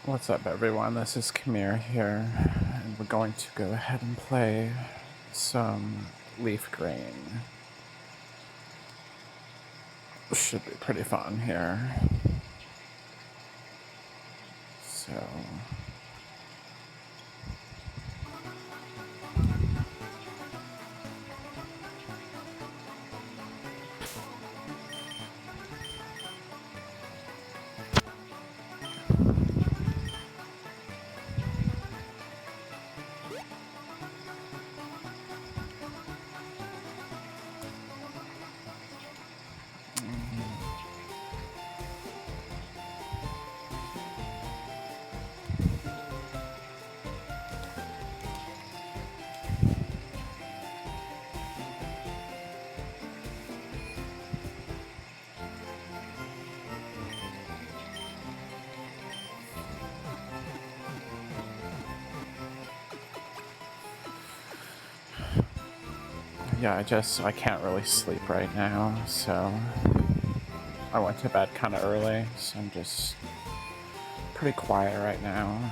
What's up, everyone? This is Kamir here, and we're going to go ahead and play some LeafGreen. Should be pretty fun here. So... yeah, I can't really sleep right now, so I went to bed kind of early, so I'm just pretty quiet right now.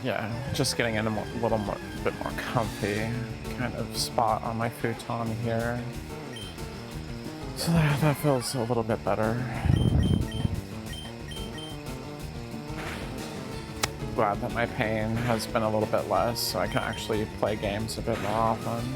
Yeah, just getting in a bit more comfy kind of spot on my futon here. So that feels a little bit better. Glad that my pain has been a little bit less, so I can actually play games a bit more often.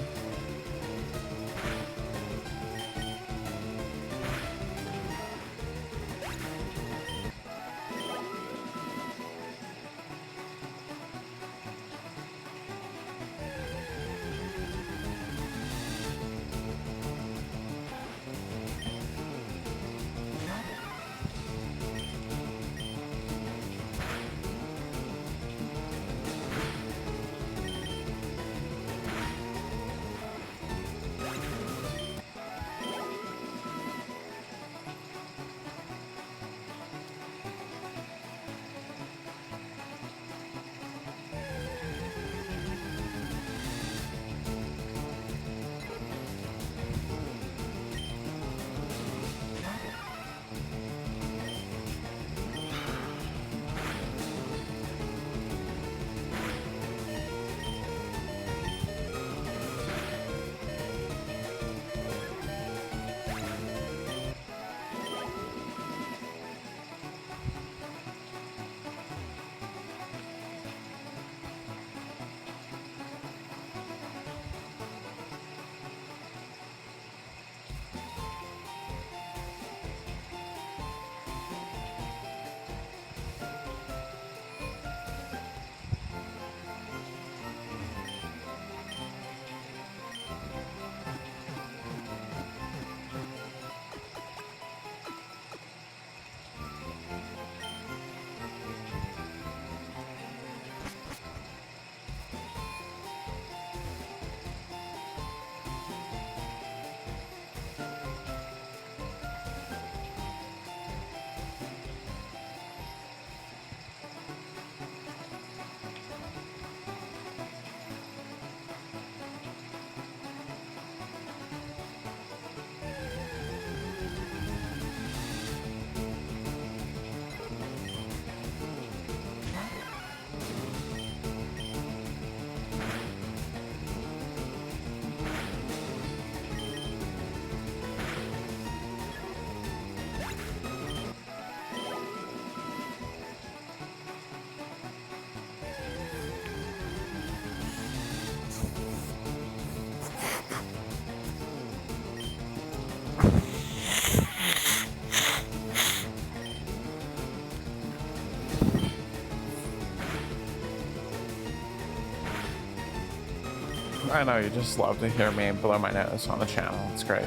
I know you just love to hear me blow my nose on the channel. It's great.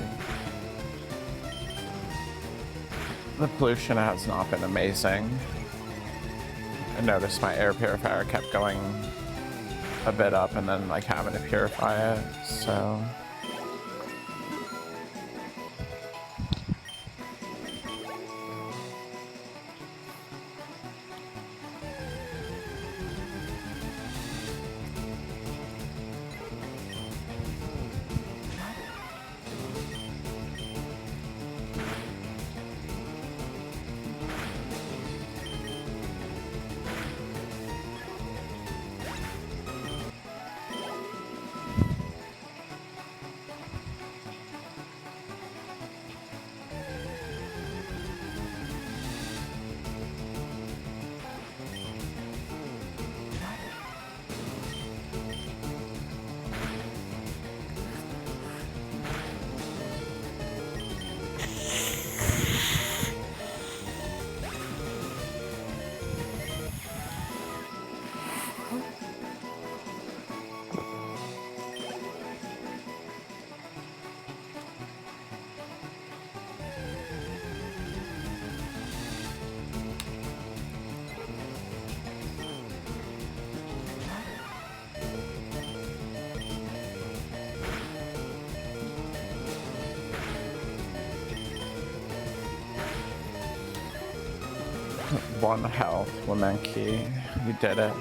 The pollution has not been amazing. I noticed my air purifier kept going a bit up and then like having to purify it, so... One health, Womenki. You did it.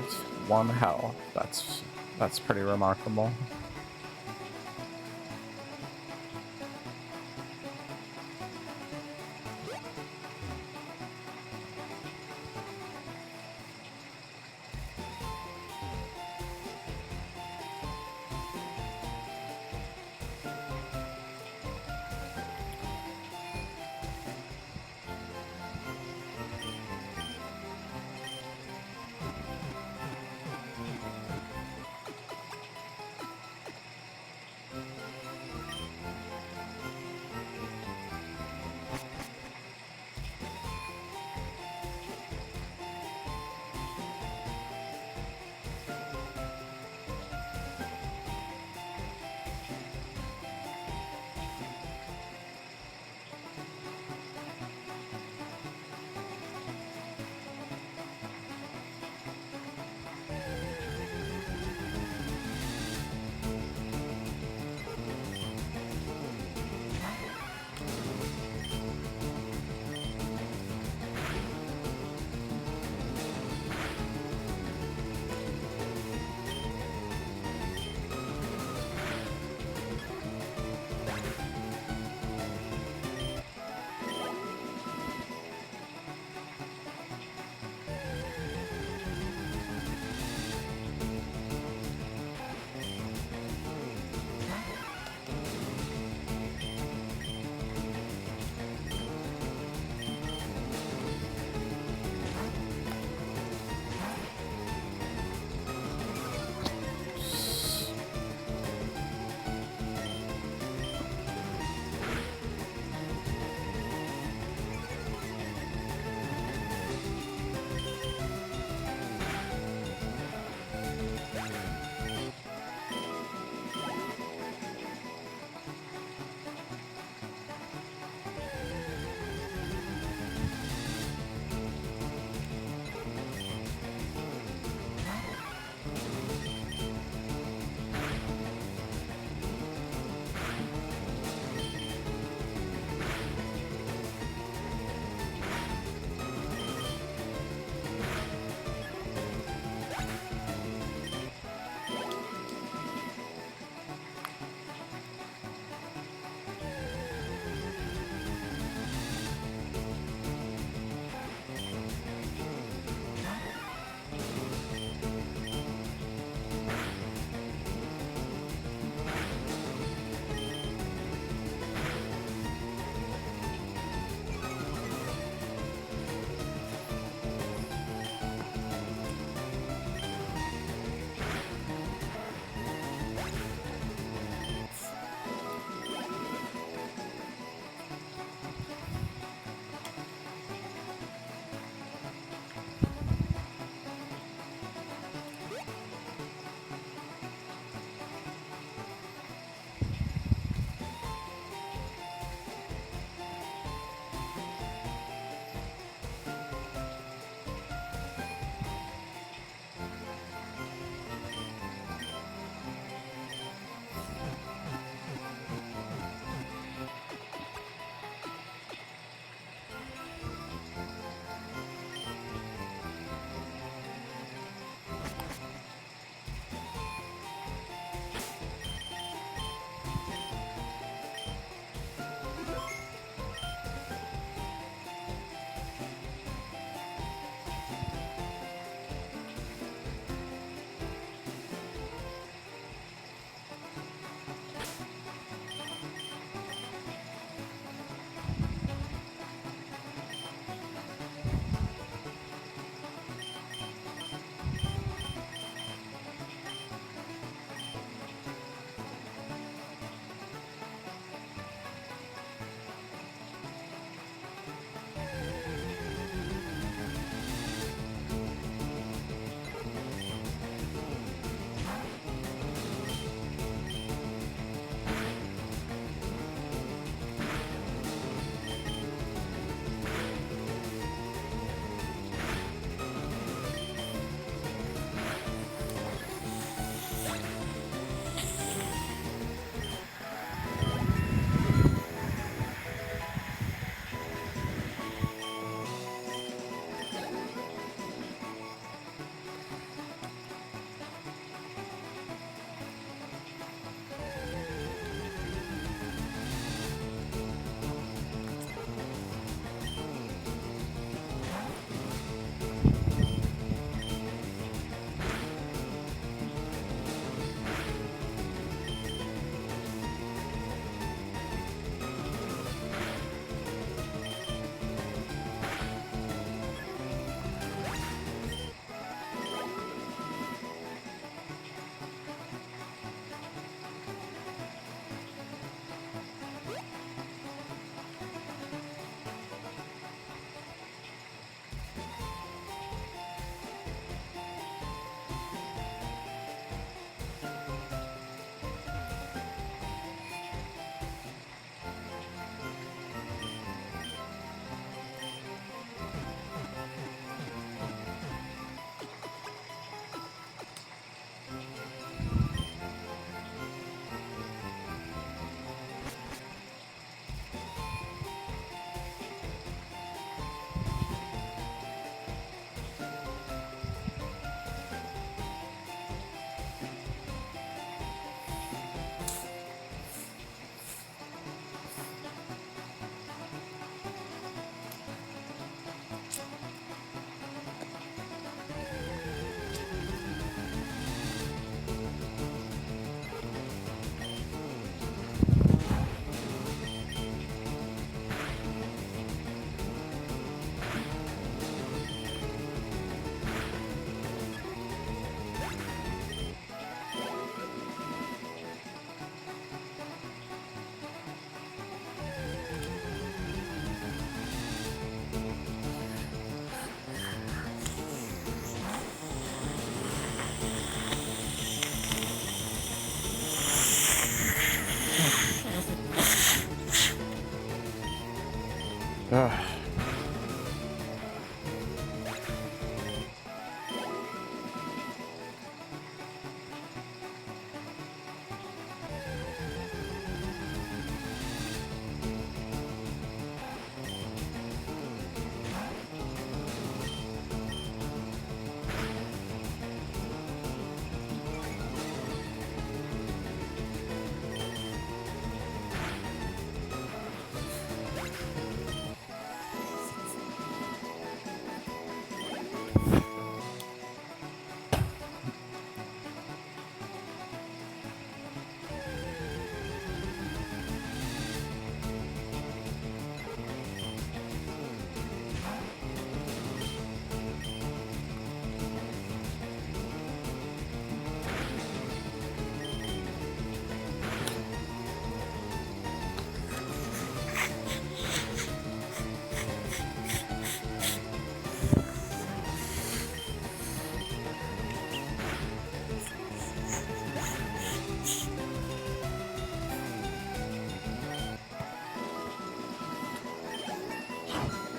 One health. That's pretty remarkable.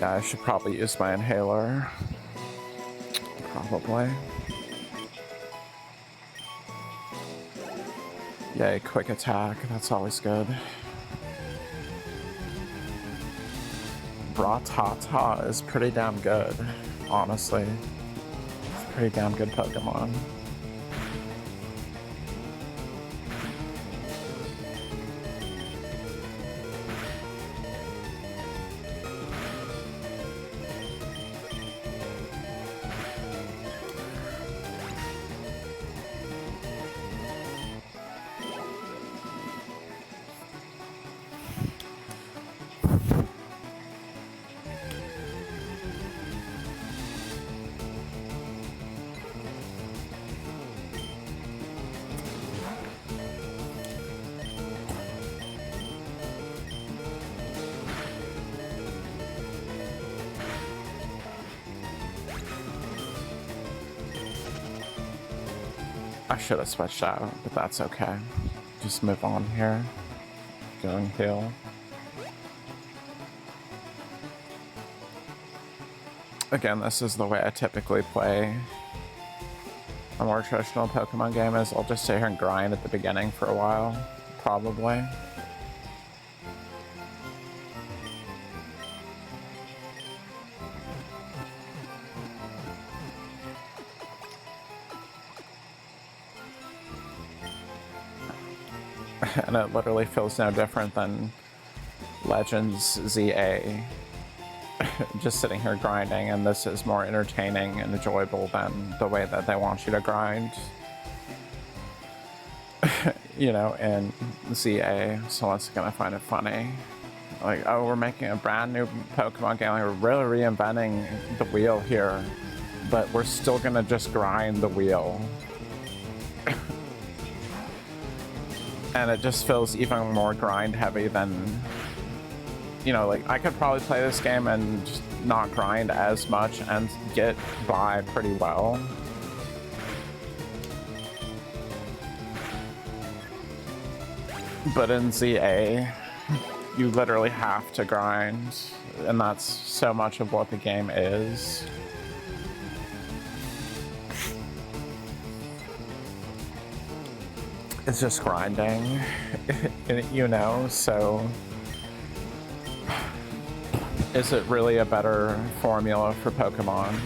Yeah, I should probably use my inhaler. Probably. Yay, quick attack. That's always good. Rattata is pretty damn good, honestly. It's a pretty damn good Pokemon. I should have switched out, but that's okay. Just move on here. Go and heal. Again, this is the way I typically play a more traditional Pokemon game is I'll just sit here and grind at the beginning for a while, probably. And it literally feels no different than Legends ZA. Just sitting here grinding, and this is more entertaining and enjoyable than the way that they want you to grind. You know, in ZA, someone's gonna find it funny. Like, oh, we're making a brand new Pokemon game, like, we're really reinventing the wheel here, but we're still gonna just grind the wheel. And it just feels even more grind heavy than, you know, like I could probably play this game and just not grind as much and get by pretty well. But in ZA, you literally have to grind, and that's so much of what the game is. It's just grinding, you know, so is it really a better formula for Pokemon?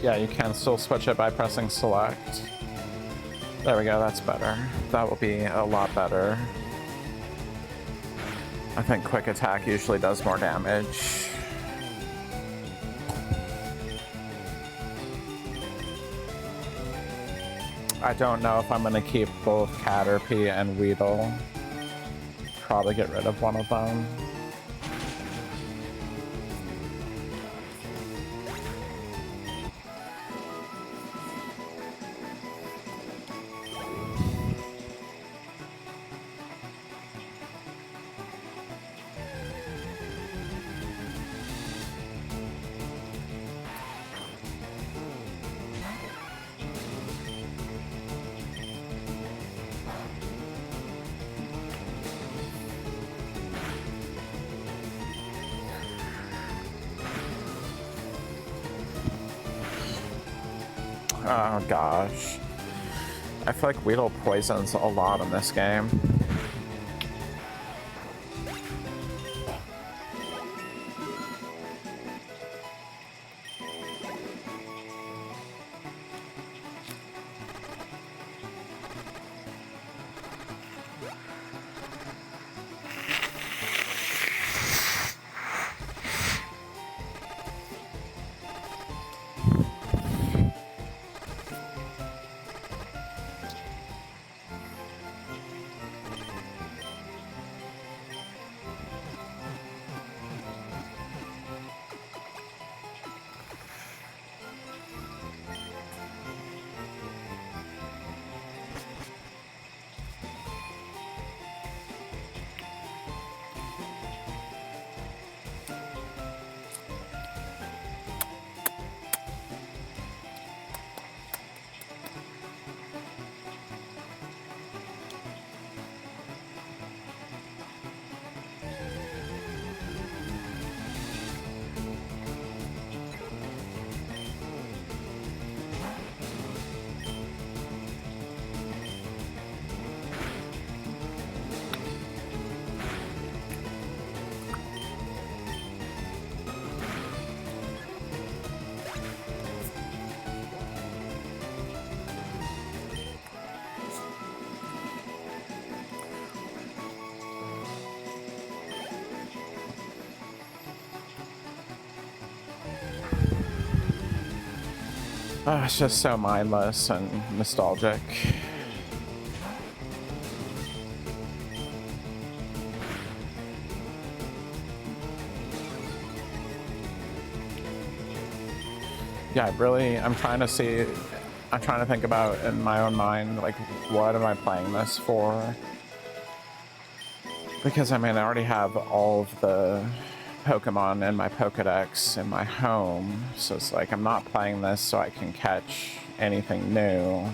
Yeah, you can still switch it by pressing select. There we go, that's better. That will be a lot better. I think quick attack usually does more damage. I don't know if I'm gonna keep both Caterpie and Weedle. Probably get rid of one of them. Oh gosh. I feel like Weedle poisons a lot in this game. Oh, it's just so mindless and nostalgic. Yeah, I'm trying to think about in my own mind, like, what am I playing this for? Because, I mean, I already have all of the Pokemon in my Pokedex in my home, so it's like I'm not playing this so I can catch anything new.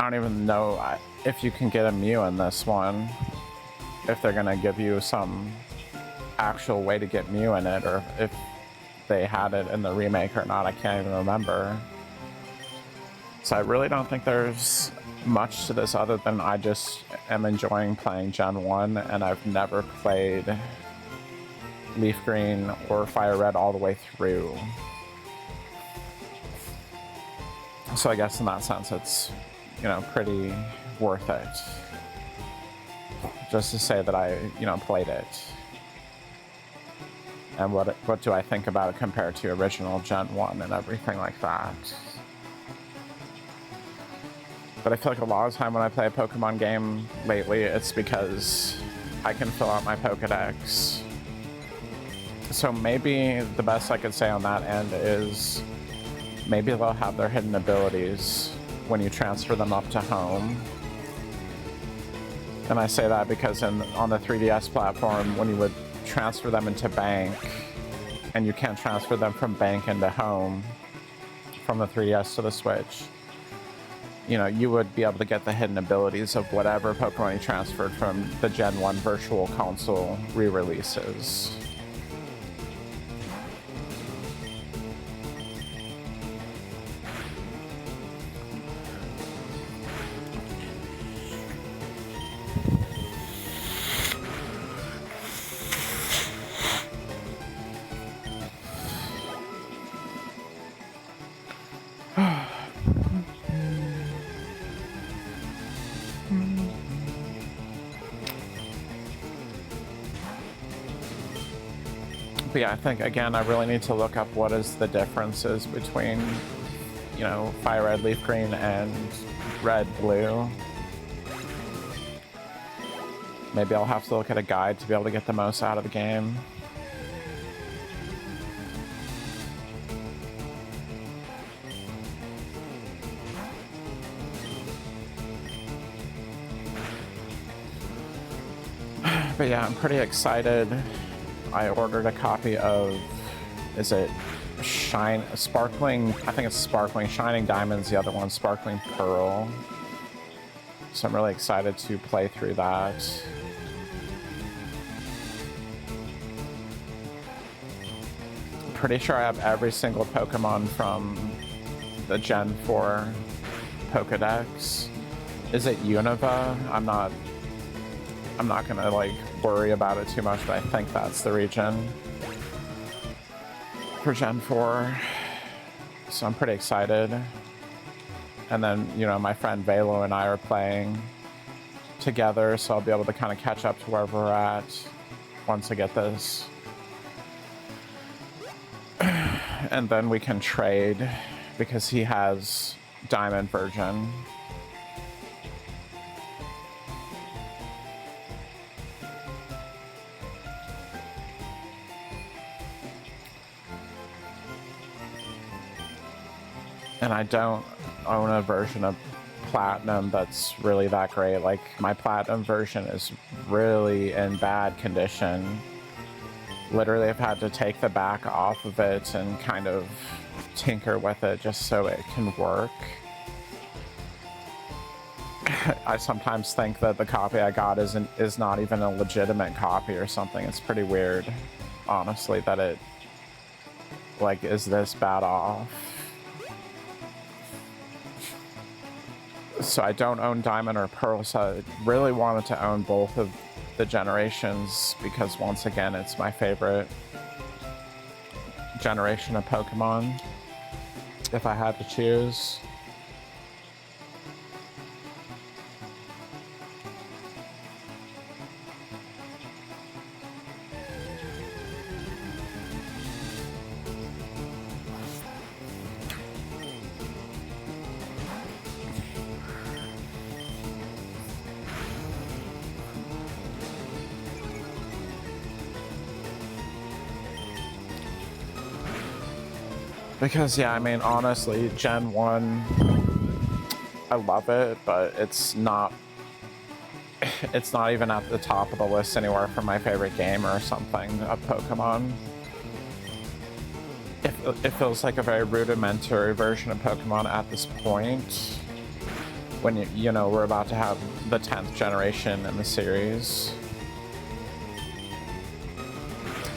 I don't even know if you can get a Mew in this one, if they're gonna give you some actual way to get Mew in it, or if they had it in the remake or not. I can't even remember. So I really don't think there's much to this other than I just am enjoying playing Gen 1, and I've never played LeafGreen or Fire Red all the way through. So I guess in that sense it's, you know, pretty worth it. Just to say that I, you know, played it. And what do I think about it compared to original Gen 1 and everything like that. But I feel like a lot of the time when I play a Pokemon game lately, it's because I can fill out my Pokedex. So maybe the best I could say on that end is maybe they'll have their hidden abilities when you transfer them up to home. And I say that because on the 3DS platform, when you would transfer them into Bank, and you can't transfer them from Bank into Home from the 3DS to the Switch, you know, you would be able to get the hidden abilities of whatever Pokemon you transferred from the Gen 1 Virtual Console re-releases. But yeah, I think, again, I really need to look up what is the differences between, you know, Fire Red, Leaf Green, and Red, Blue. Maybe I'll have to look at a guide to be able to get the most out of the game. But yeah, I'm pretty excited. I ordered a copy of, is it Sparkling, I think it's Sparkling Shining Diamonds, the other one Sparkling Pearl. So I'm really excited to play through that. pretty sure I have every single Pokemon from the Gen 4 Pokedex. Is it Unova? I'm not gonna like worry about it too much, but I think that's the region for Gen 4. So I'm pretty excited. And then, you know, my friend Velo and I are playing together, so I'll be able to kind of catch up to where we're at once I get this. And then we can trade because he has Diamond version. And I don't own a version of Platinum that's really that great. Like, my Platinum version is really in bad condition. Literally, I've had to take the back off of it and kind of tinker with it just so it can work. I sometimes think that the copy I got is not even a legitimate copy or something. It's pretty weird, honestly, that it, like, is this bad off. So I don't own Diamond or Pearl, so I really wanted to own both of the generations because, once again, it's my favorite generation of Pokemon if I had to choose. Because, yeah, I mean, honestly, Gen 1, I love it, but it's not even at the top of the list anywhere for my favorite game or something of Pokemon. It feels like a very rudimentary version of Pokemon at this point, when, you know, we're about to have the 10th generation in the series.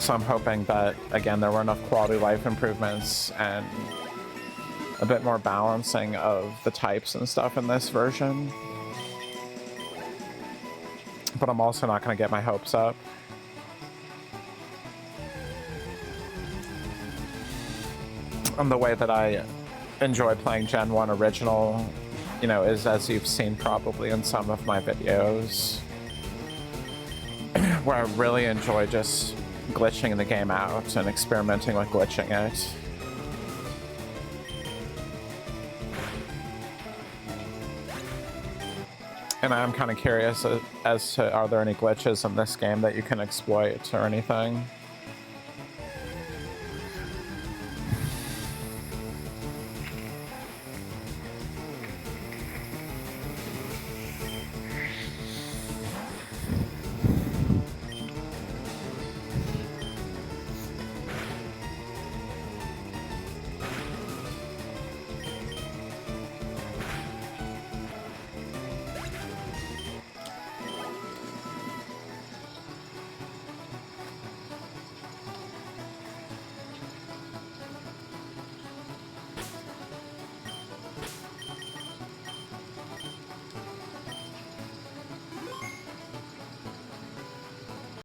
So I'm hoping that, again, there were enough quality of life improvements and a bit more balancing of the types and stuff in this version. But I'm also not going to get my hopes up. And the way that I enjoy playing Gen 1 original, you know, is, as you've seen probably in some of my videos, where I really enjoy just glitching the game out and experimenting with glitching it. And I'm kind of curious as to, are there any glitches in this game that you can exploit or anything?